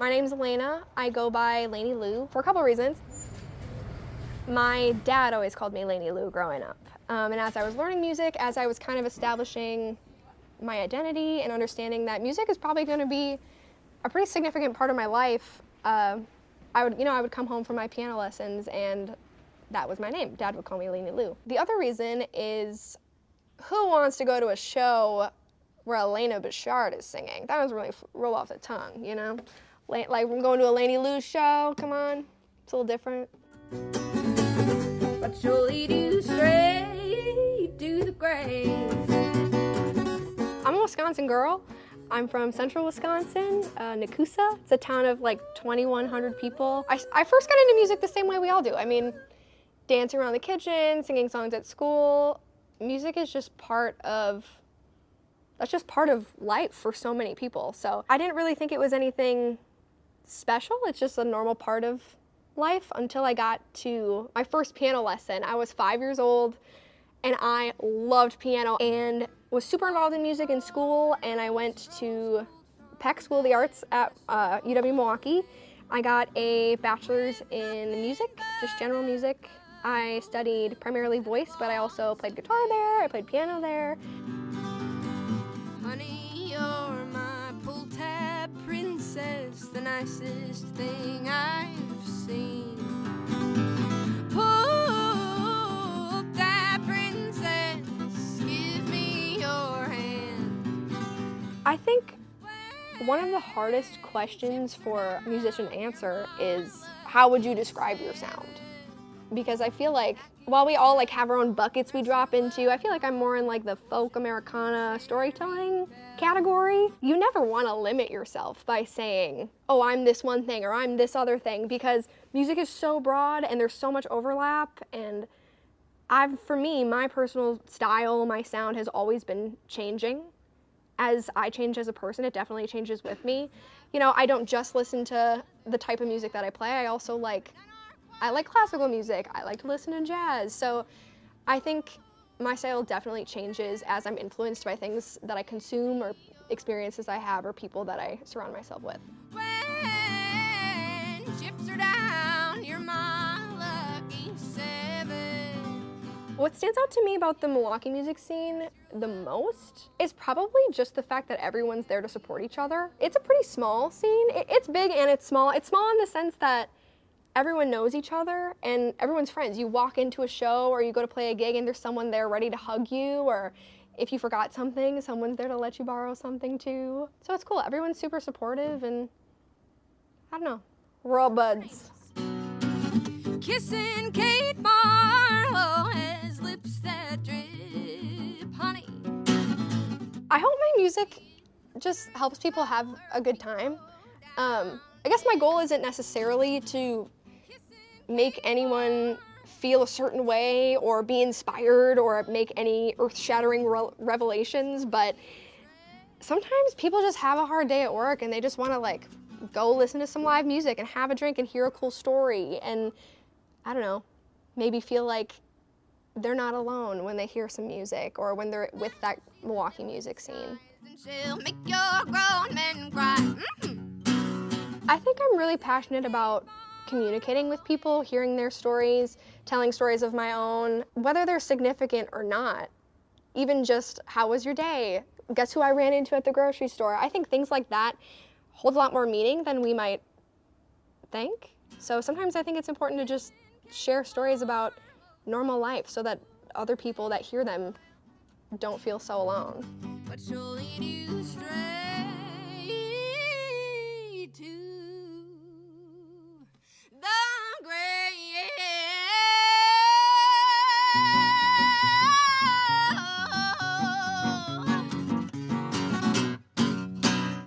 My name's Alaina. I go by Lainey Lou for a couple reasons. My dad always called me Lainey Lou growing up. And as I was learning music, as I was kind of establishing my identity and understanding that music is probably going to be a pretty significant part of my life, I would come home from my piano lessons and that was my name. Dad would call me Lainey Lou. The other reason is, who wants to go to a show where Alaina Bechard is singing? That doesn't really roll off the tongue, you know? Like, I'm going to a Lainey Lou show, come on. It's a little different. But you'll lead you straight to the grave. I'm a Wisconsin girl. I'm from central Wisconsin, Nekoosa. It's a town of like 2,100 people. I first got into music the same way we all do. I mean, dancing around the kitchen, singing songs at school. Music is just that's just part of life for so many people. So I didn't really think it was anything special. It's just a normal part of life until I got to my first piano lesson. I was 5 years old and I loved piano and was super involved in music in school, and I went to Peck School of the Arts at UW-Milwaukee. I got a bachelor's in music, just general music. I studied primarily voice, but I also played guitar there, I played piano there. Honey, you're my pull tab princess, the nicest thing I've seen. Pull tab princess, give me your hand. I think one of the hardest questions for a musician to answer is, how would you describe your sound? Because I feel like while we all have our own buckets we drop into, I feel like I'm more in the folk Americana storytelling category. You never want to limit yourself by saying, oh, I'm this one thing or I'm this other thing, because music is so broad and there's so much overlap, and for me, my personal style, my sound has always been changing. As I change as a person, it definitely changes with me. You know, I don't just listen to the type of music that I play, I also I like classical music, I like to listen to jazz, so I think my style definitely changes as I'm influenced by things that I consume or experiences I have or people that I surround myself with. When chips are down, you're my lucky seven. What stands out to me about the Milwaukee music scene the most is probably just the fact that everyone's there to support each other. It's a pretty small scene. It's big and it's small. It's small in the sense that everyone knows each other and everyone's friends. You walk into a show or you go to play a gig and there's someone there ready to hug you, or if you forgot something, someone's there to let you borrow something too. So it's cool. Everyone's super supportive and I don't know, we're all buds. Kissing Kate Marlowe has lips that drip honey. I hope my music just helps people have a good time. I guess my goal isn't necessarily to make anyone feel a certain way or be inspired or make any earth-shattering revelations, but sometimes people just have a hard day at work and they just want to go listen to some live music and have a drink and hear a cool story, and I don't know, maybe feel like they're not alone when they hear some music or when they're with that Milwaukee music scene. She'll make your grown men cry. I think I'm really passionate about communicating with people, hearing their stories, telling stories of my own, whether they're significant or not. Even just, how was your day? Guess who I ran into at the grocery store? I think things like that hold a lot more meaning than we might think. So sometimes I think it's important to just share stories about normal life so that other people that hear them don't feel so alone. But she'll lead you